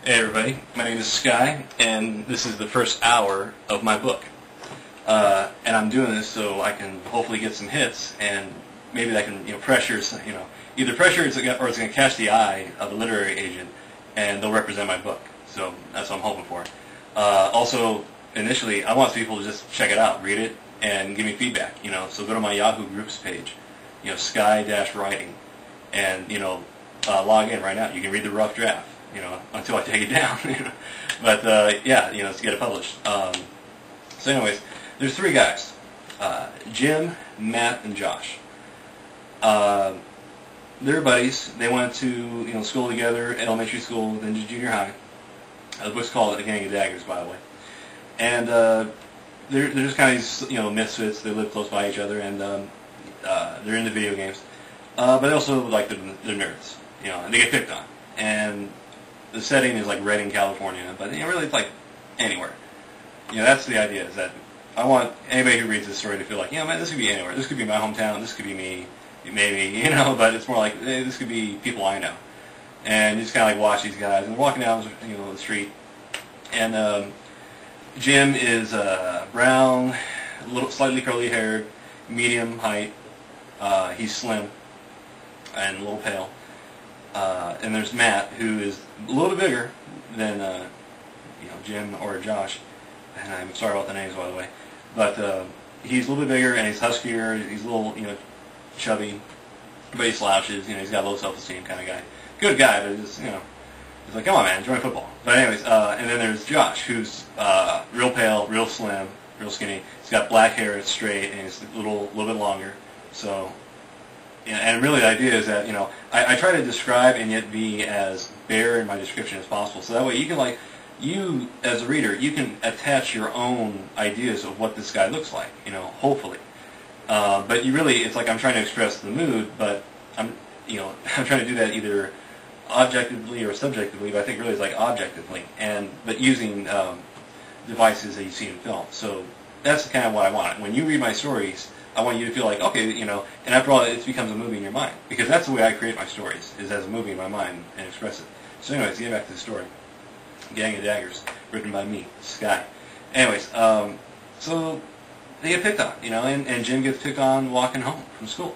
Hey everybody, my name is Sky, and this is the first hour of my book. And I'm doing this so I can hopefully get some hits, and maybe that can, pressure, either pressure or it's going to catch the eye of a literary agent, and they'll represent my book. So that's what I'm hoping for. Also, initially, I want people to just check it out, read it, and give me feedback. So go to my Yahoo Groups page, Sky-Writing, and log in right now. You can read the rough draft. Until I take it down. But to get it published. So anyways, there's three guys, Jim, Matt, and Josh. They're buddies. They went to school together, elementary school, then to junior high. The book's called A Gang of Daggers, by the way. And they're just kind of these misfits. They live close by each other, and they're into video games. But they also they're nerds. And they get picked on. And the setting is like Redding, California, but really it's like anywhere. That's the idea, is that I want anybody who reads this story to feel like, man, this could be anywhere. This could be my hometown. This could be me, maybe, but it's more like, hey, this could be people I know. And you just kind of watch these guys. And walking down, the street, and Jim is brown, slightly curly haired, medium height. He's slim and a little pale. And there's Matt, who is a little bit bigger than Jim or Josh, and I'm sorry about the names, by the way, but he's a little bit bigger and he's huskier. He's a little chubby, but he slouches. He's got low self-esteem kind of guy. Good guy, but just he's like, come on, man, join football. But anyways, and then there's Josh, who's real pale, real slim, real skinny. He's got black hair, it's straight, and it's a little bit longer. So. And really the idea is that, I try to describe and yet be as bare in my description as possible. So that way you can, you as a reader, you can attach your own ideas of what this guy looks like, hopefully. But it's like I'm trying to express the mood, but I'm trying to do that either objectively or subjectively, but I think really it's like objectively, but using devices that you see in film. So that's kind of what I want. When you read my stories, I want you to feel like, okay, and after all, it becomes a movie in your mind. Because that's the way I create my stories, is as a movie in my mind and express it. So anyways, get back to the story. Gang of Daggers, written by me, Sky. Anyways, so they get picked on, and Jim gets picked on walking home from school.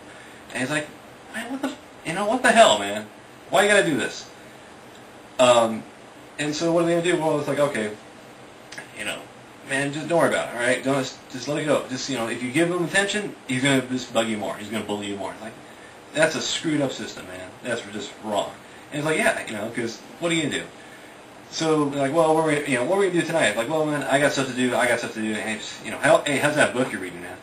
And he's like, man, what the hell, man? Why you gotta do this? And so what are they gonna do? Well, it's like, okay, man, just don't worry about it, all right? Just let it go. Just, if you give him attention, he's going to just bug you more. He's going to bully you more. Like, that's a screwed up system, man. That's just wrong. And it's like, yeah, because what are you going to do? So, like, well, what are we going to do tonight? Like, well, man, I got stuff to do. And hey, how's that book you're reading, man?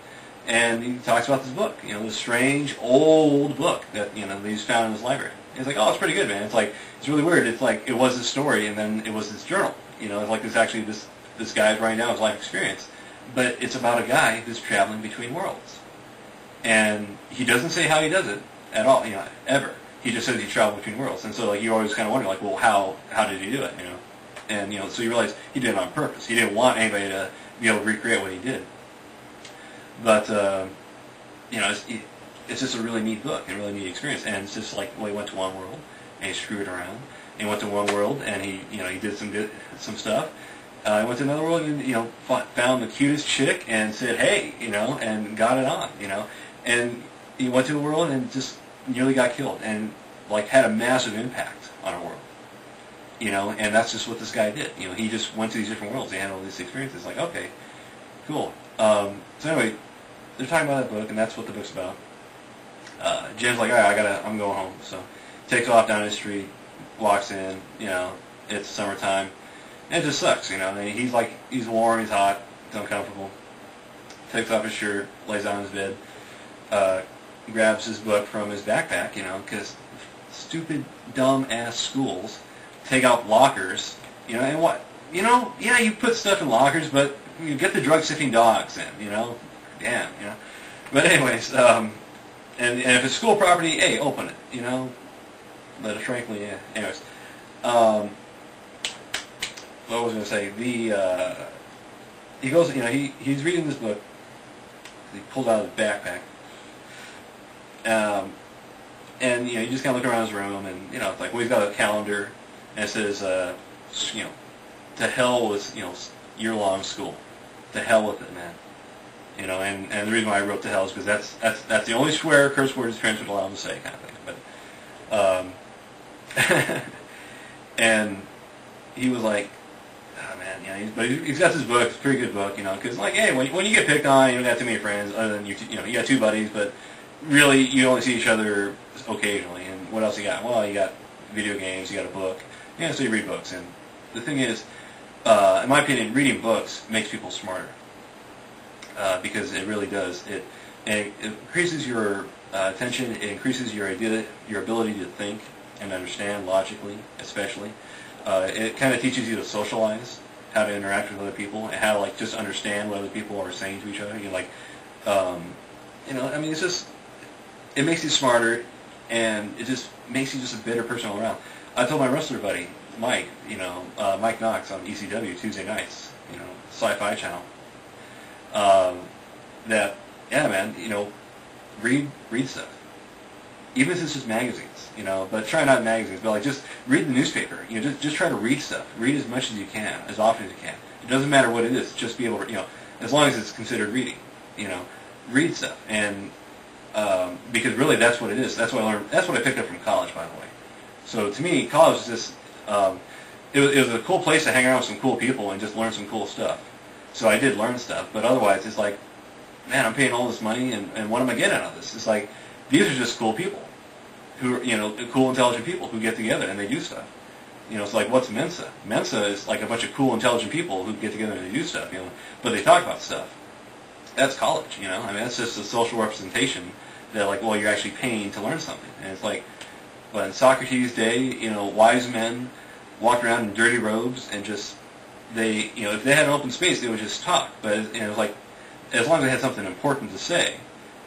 And he talks about this book, this strange, old book that, that he's found in his library. And he's like, oh, it's pretty good, man. It's like, it's really weird. It's like, it was this story, and then it was this journal. It's like this guy's writing down his life experience, but it's about a guy who's traveling between worlds, and he doesn't say how he does it at all, ever. He just says he traveled between worlds, and so you always kind of wonder, well, how did he do it, And so you realize he did it on purpose. He didn't want anybody to be able to recreate what he did. But it's just a really neat book and a really neat experience, and it's just like, well, he went to one world and he screwed around, and he went to one world and he did some stuff. I went to another world and, found the cutest chick and said, hey, and got it on, And he went to a world and just nearly got killed and, had a massive impact on a world, And that's just what this guy did. He just went to these different worlds. He had all these experiences. Like, okay, cool. So anyway, they're talking about that book, and that's what the book's about. Jim's like, all right, I'm going home. So takes off down the street, walks in, it's summertime. And it just sucks, he's warm, he's hot, he's uncomfortable. Takes off his shirt, lays down in his bed, grabs his book from his backpack, because stupid, dumb-ass schools take out lockers, and what? Yeah, you put stuff in lockers, but you get the drug-sniffing dogs in, damn, But anyways, and if it's school property, hey, open it, But frankly, yeah, anyways. What was I going to say? He goes, he's reading this book. He pulled out his backpack. And, you just kind of look around his room, and, it's like, well, he's got a calendar, and it says, you know, to hell with, year-long school. To hell with it, man. You know, and the reason why I wrote to hell is because that's the only curse word his parents would allow him to say, kind of thing. But, and he was like, oh man, but he's got this book, it's a pretty good book, because like, hey, when you get picked on, you don't have too many friends, other than you got two buddies, but really you only see each other occasionally. And what else you got? Well, you got video games, you got a book, so you read books. And the thing is, in my opinion, reading books makes people smarter, because it really does. It increases your attention, it increases your ability to think and understand logically, especially. It kind of teaches you to socialize, how to interact with other people, and how to like just understand what other people are saying to each other. It's just, it makes you smarter, and it just makes you just a better person all around. I told my wrestler buddy Mike, Mike Knox on ECW Tuesday nights, Sci Fi channel, that man, read stuff. Even if it's just magazines, but try not magazines, but like just read the newspaper. Just try to read stuff. Read as much as you can, as often as you can. It doesn't matter what it is. Just be able to, as long as it's considered reading, read stuff. And because really that's what it is. That's what I learned. That's what I picked up from college, by the way. So to me, college is just, it was a cool place to hang around with some cool people and just learn some cool stuff. So I did learn stuff, but otherwise it's like, man, I'm paying all this money, and what am I getting out of this? It's like, these are just cool people, who are, cool, intelligent people who get together and they do stuff. It's like, what's Mensa? Mensa is like a bunch of cool, intelligent people who get together and they do stuff, but they talk about stuff. That's college, that's just a social representation that, like, well, you're actually paying to learn something. And it's like, but in Socrates' day, wise men walked around in dirty robes and just, if they had an open space, they would just talk. But, it was like, as long as they had something important to say.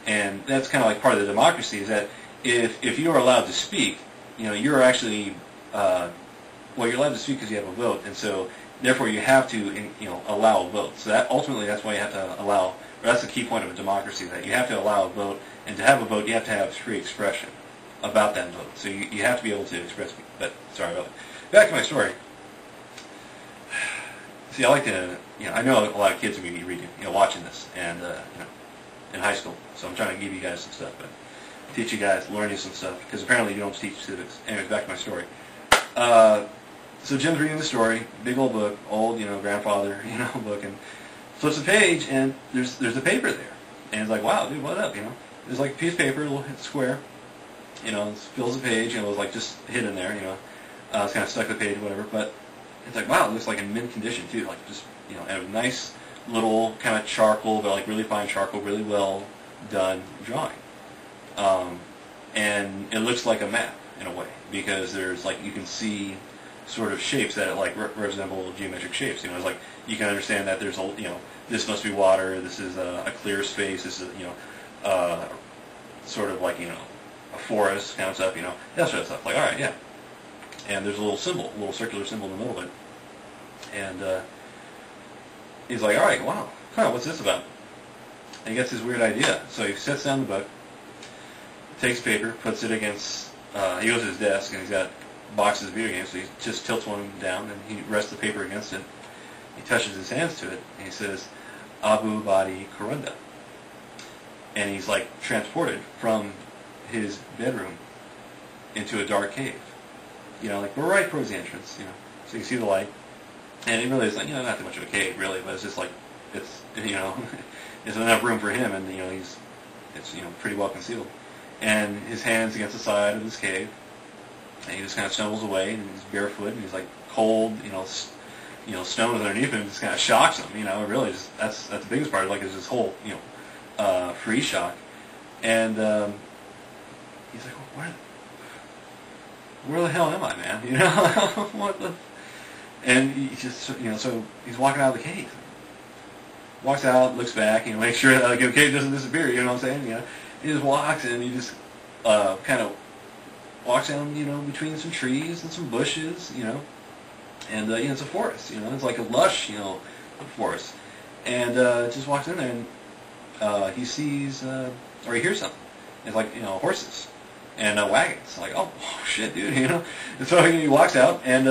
And that's kind of like part of the democracy, is that if you are allowed to speak, you're actually, you're allowed to speak because you have a vote, and so therefore you have to, allow a vote. So that's why you have to allow, or that's the key point of a democracy, that you have to allow a vote, and to have a vote you have to have free expression about that vote. So you have to be able to express, but sorry about that. Back to my story. See, I like to, I know a lot of kids are going to be reading, watching this, and, in high school. So I'm trying to give you guys some stuff, but teach you guys, learn you some stuff, because apparently you don't teach civics. Anyways, back to my story. So Jim's reading the story, big old book, old, grandfather, book, and flips a page, and there's a paper there. And he's like, wow, dude, what up, There's like a piece of paper, a little square, it fills the page, it was like just hidden there, it's kind of stuck to the page, whatever, but it's like, wow, it looks like in mint condition, too, like just, and a nice little kind of charcoal, but like really fine charcoal, really well done drawing. And it looks like a map in a way, because there's like, you can see sort of shapes that like resemble geometric shapes. It's like, you can understand that there's a, this must be water, this is a clear space, this is, sort of like, a forest kind of stuff, that sort of stuff. Like, all right, yeah. And there's a little symbol, a little circular symbol in the middle of it. And he's like, all right, wow, what's this about? And he gets this weird idea. So he sets down the book, takes paper, puts it against, he goes to his desk, and he's got boxes of video games, so he just tilts one down, and he rests the paper against it. He touches his hands to it, and he says, Abu Badi Karunda. And he's like transported from his bedroom into a dark cave. Like we're right towards the entrance, so you can see the light. And it really is like, not too much of a cave, really, but it's just like, it's, it's enough room for him, and, it's, pretty well concealed. And his hand's against the side of this cave, and he just kind of stumbles away, and he's barefoot, and he's like cold, stones underneath him, just kind of shocks him, it really just, that's the biggest part, like, is this whole, freeze shock. And, he's like, well, where the hell am I, man? What the... And he just, so he's walking out of the cave. Walks out, looks back, makes sure that the cave doesn't disappear, you know what I'm saying? He just walks, and he just kind of walks down, between some trees and some bushes, and, it's a forest, it's like a lush, forest. And just walks in there, and he sees, or he hears something. It's like, horses and wagons. Like, oh, shit, dude, And so he walks out, and